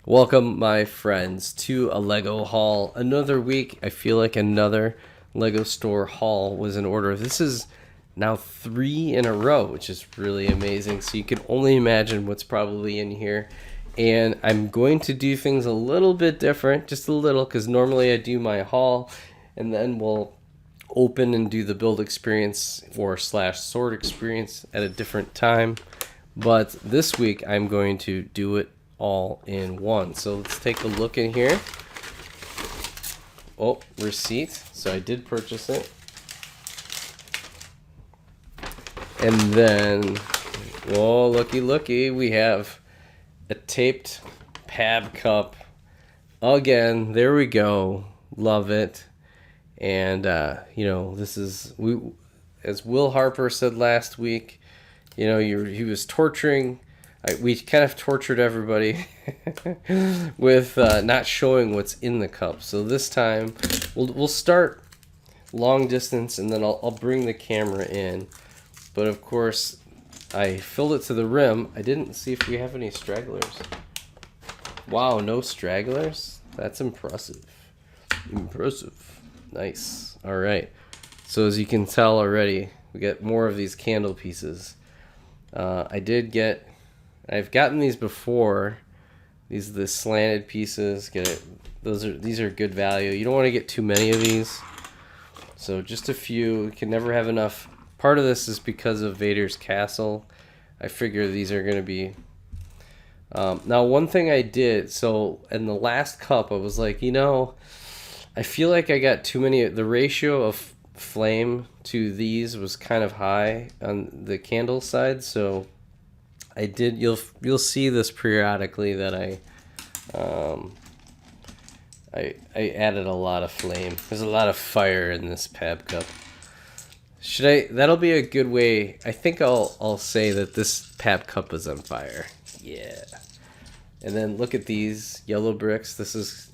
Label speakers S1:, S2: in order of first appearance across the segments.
S1: Welcome, my friends, to a Lego haul. Another week. I feel like another Lego store haul was in order. This is now 3 in a row, which is really amazing. So you can only imagine what's probably in here. And I'm going to do things a little bit different, just a little, because normally I do my haul and then we'll open and do the build experience or slash sort experience at a different time. But this week I'm going to do it all in one. So let's take a look in here. Oh, receipt. So I did purchase it. And then, oh, looky, we have a taped Pab cup. Again, there we go. Love it. And, this is, as Will Harper said last week, he was torturing. We kind of tortured everybody with not showing what's in the cup. So this time we'll start long distance, and then I'll bring the camera in. But of course, I filled it to the rim. I didn't see if we have any stragglers. Wow, no stragglers? That's impressive. Nice. All right. So as you can tell already, we get more of these candle pieces. I've gotten these before. These are the slanted pieces. Get it? These are good value. You don't want to get too many of these. So just a few. You can never have enough. Part of this is because of Vader's castle. I figure these are going to be. Now, one thing I did. So in the last cup, I was like, I feel like I got too many. The ratio of flame to these was kind of high on the candle side, so I did. You'll see this periodically that I added a lot of flame. There's a lot of fire in this Pab cup. That'll be a good way. I think I'll say that this Pab cup is on fire. Yeah. And then look at these yellow bricks. This is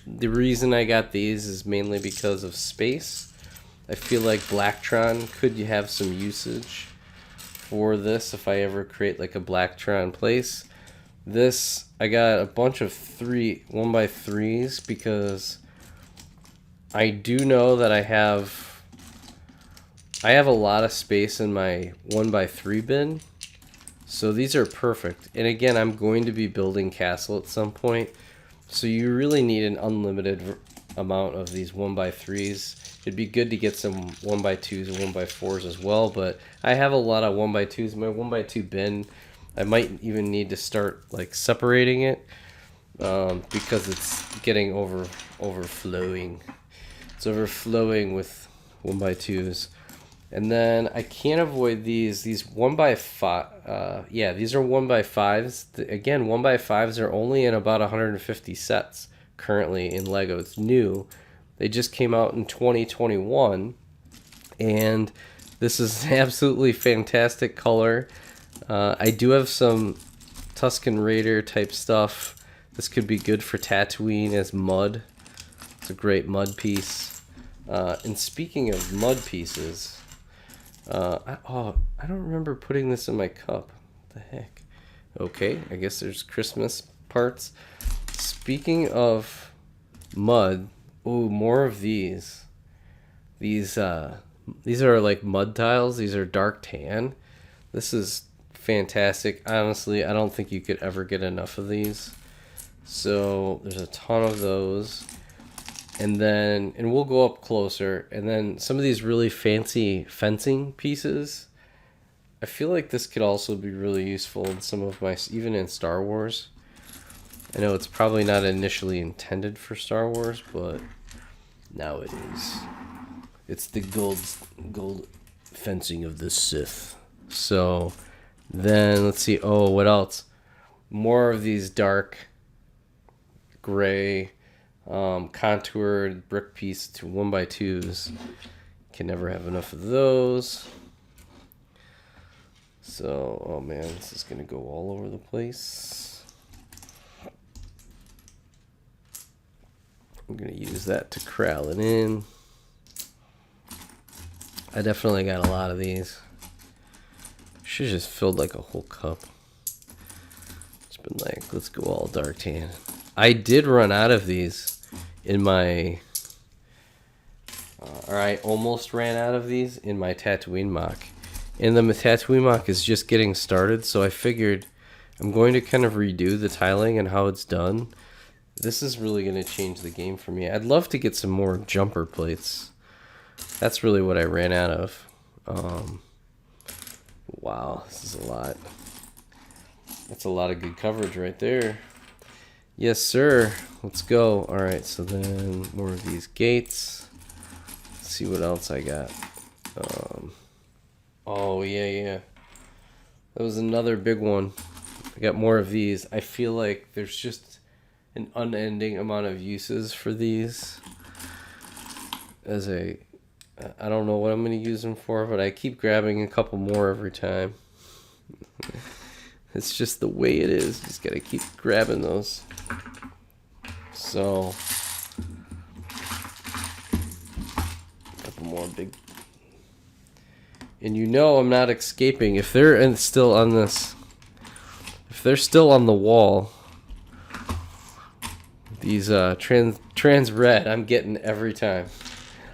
S1: the reason I got these is mainly because of space. I feel like Blacktron could have some usage for this if I ever create like a Blacktron place. This, I got a bunch of 1x3s because I do know that I have a lot of space in my 1x3 bin. So these are perfect. And again, I'm going to be building castle at some point. So you really need an unlimited amount of these 1x3s. It'd be good to get some 1x2s and 1x4s as well, but I have a lot of 1x2s in my 1x2 bin. I might even need to start like separating it because it's getting overflowing. It's overflowing with 1x2s. And then I can't avoid these 1x5. These are 1x5s. Again, 1x5s are only in about 150 sets currently in Lego. It's new. They just came out in 2021, and this is an absolutely fantastic color. I do have some Tusken Raider type stuff. This could be good for Tatooine as mud. It's a great mud piece. And speaking of mud pieces, I don't remember putting this in my cup. What the heck? Okay, I guess there's Christmas parts. Speaking of mud. Ooh, more of these. These are like mud tiles. These are dark tan. This is fantastic. Honestly, I don't think you could ever get enough of these. So there's a ton of those. And we'll go up closer. And then some of these really fancy fencing pieces. I feel like this could also be really useful in some of even in Star Wars. I know it's probably not initially intended for Star Wars, but now it is. It's the gold fencing of the Sith. So then let's see. Oh, what else? More of these dark gray contoured brick piece to 1x2s. Can never have enough of those. So, oh man, this is gonna go all over the place. I'm going to use that to corral it in. I definitely got a lot of these. Should have just filled like a whole cup. Just been like, let's go all dark tan. I did run out of these in my... or I almost ran out of these in my Tatooine mock. And the Tatooine mock is just getting started, so I figured I'm going to kind of redo the tiling and how it's done. This is really going to change the game for me. I'd love to get some more jumper plates. That's really what I ran out of. Wow, this is a lot. That's a lot of good coverage right there. Yes, sir. Let's go. All right, so then more of these gates. Let's see what else I got. Oh, yeah. That was another big one. I got more of these. I feel like there's just an unending amount of uses for these. I don't know what I'm going to use them for, but I keep grabbing a couple more every time. It's just the way it is. Just got to keep grabbing those. So, a couple more big. And you know I'm not escaping. If they're still on this, if they're still on the wall, these trans red, I'm getting every time.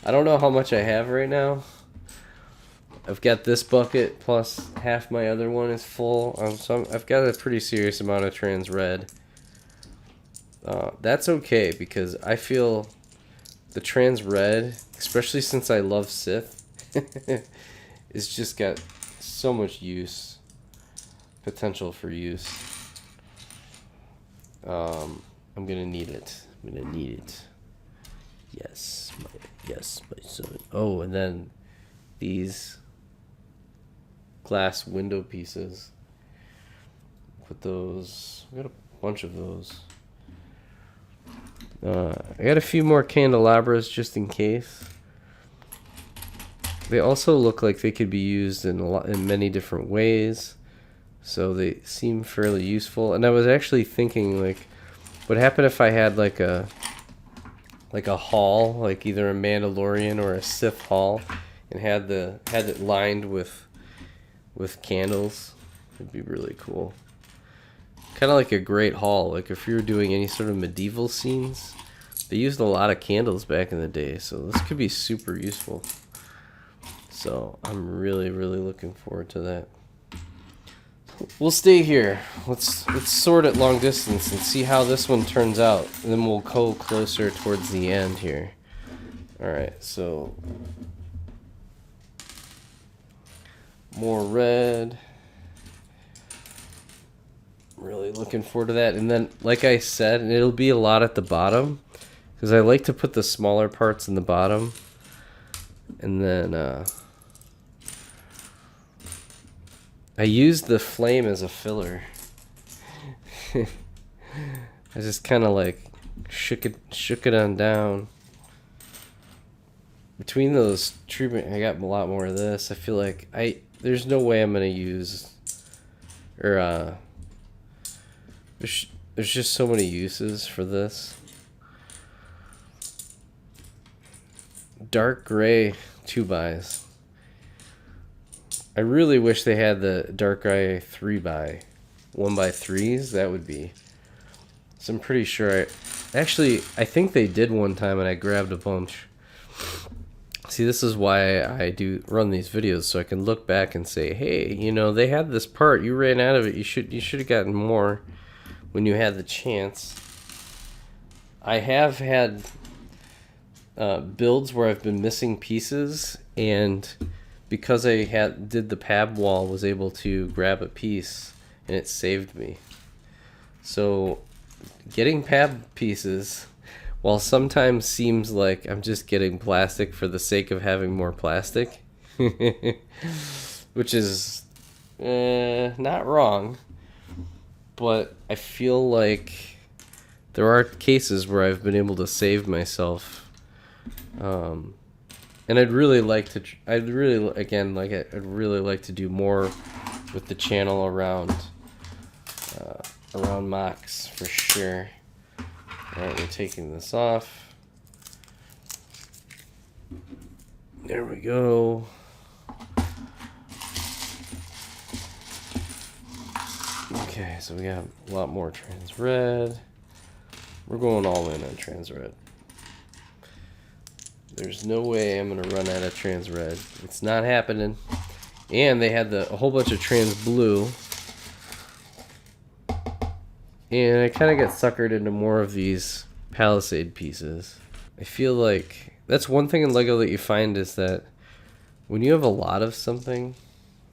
S1: I don't know how much I have right now. I've got this bucket plus half my other one is full. So I've got a pretty serious amount of trans red. That's okay because I feel the trans red, especially since I love Sith, it's just got so much potential for use. I'm gonna need it. Yes, my son. Oh, and then these glass window pieces. Put those. I got a bunch of those. I got a few more candelabras just in case. They also look like they could be used in many different ways, so they seem fairly useful. And I was actually thinking, like, what happened if I had like a hall, like either a Mandalorian or a Sith hall, and had it lined with candles? It'd be really cool. Kind of like a great hall. Like if you were doing any sort of medieval scenes, they used a lot of candles back in the day, so this could be super useful. So I'm really looking forward to that. We'll stay here. Let's sort it long distance and see how this one turns out, and then we'll go closer towards the end here. All right, so more red. Really looking forward to that. And then, like I said, and it'll be a lot at the bottom because I like to put the smaller parts in the bottom, and then I use the flame as a filler. I just kind of like shook it on down. Between those treatment, I got a lot more of this. I feel like there's no way I'm gonna use, or there's just so many uses for this. Dark gray 2x. I really wish they had the dark gray 3x, 1x3s. That would be. So I'm pretty sure I think they did one time and I grabbed a bunch. See, this is why I do run these videos, so I can look back and say, hey, you know, they had this part, you ran out of it, you should have gotten more when you had the chance. I have had builds where I've been missing pieces, and because I did the pab wall, was able to grab a piece, and it saved me. So getting pab pieces, while sometimes seems like I'm just getting plastic for the sake of having more plastic, which is not wrong, but I feel like there are cases where I've been able to save myself, and I'd really like to do more with the channel around mocks for sure. Alright, we're taking this off. There we go. Okay, so we got a lot more trans red. We're going all in on trans red. There's no way I'm gonna run out of trans red. It's not happening. And they had a whole bunch of trans blue. And I kind of get suckered into more of these Palisade pieces. I feel like that's one thing in Lego that you find is that when you have a lot of something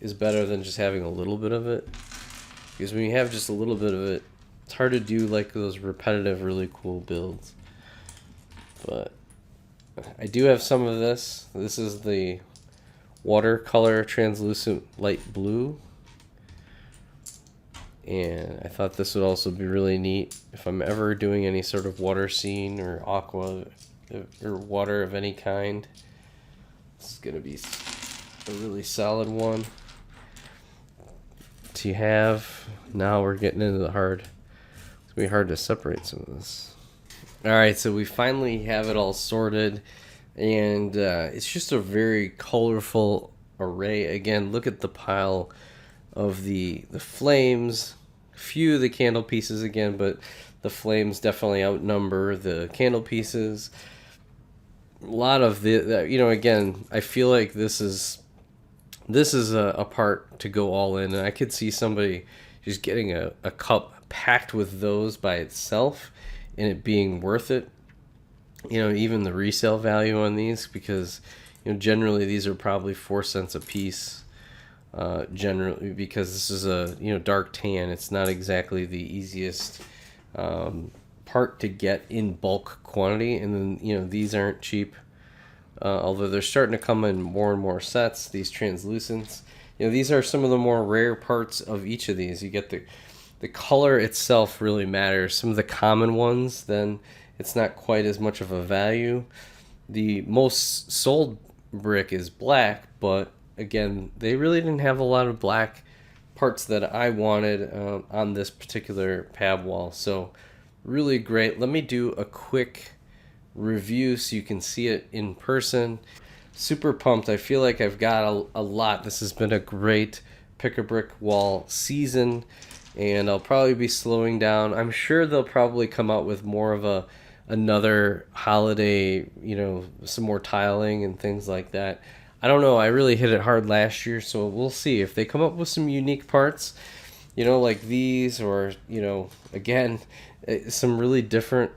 S1: is better than just having a little bit of it. Because when you have just a little bit of it, it's hard to do like those repetitive, really cool builds. But I do have some of this. This is the watercolor translucent light blue. And I thought this would also be really neat if I'm ever doing any sort of water scene or aqua or water of any kind. This is going to be a really solid one to have. Now we're getting into the hard. It's going to be hard to separate some of this. Alright, so we finally have it all sorted. And it's just a very colorful array. Again, look at the pile of the flames. Few of the candle pieces again, but the flames definitely outnumber the candle pieces. A lot of the you know, again, I feel like this is a part to go all in, and I could see somebody just getting a cup packed with those by itself and it being worth it. You know, even the resale value on these, because you know generally these are probably 4 cents a piece. Generally, because this is a dark tan, it's not exactly the easiest part to get in bulk quantity, and then these aren't cheap, although they're starting to come in more and more sets. These translucents, these are some of the more rare parts of each of these. You get the color itself really matters. Some of the common ones, then it's not quite as much of a value. The most sold brick is black, but again, they really didn't have a lot of black parts that I wanted on this particular pab wall. So really great. Let me do a quick review so you can see it in person. Super pumped. I feel like I've got a lot. This has been a great Pick-a-Brick wall season, and I'll probably be slowing down. I'm sure they'll probably come out with more of another holiday, some more tiling and things like that. I don't know. I really hit it hard last year, so we'll see if they come up with some unique parts, like these, or again, some really different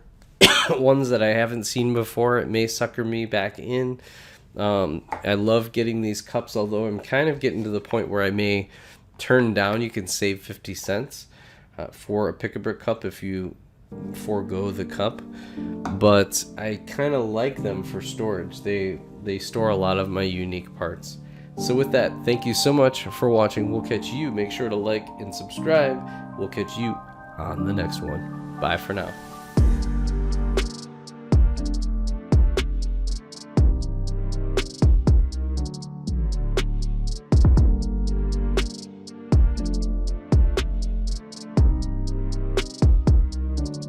S1: ones that I haven't seen before. It may sucker me back in. I love getting these cups, although I'm kind of getting to the point where I may turn down. You can save 50 cents for a Pick-a-Brick cup if you forego the cup, but I kind of like them for storage. They store a lot of my unique parts. So with that, thank you so much for watching. We'll catch you. Make sure to like and subscribe. We'll catch you on the next one. Bye for now.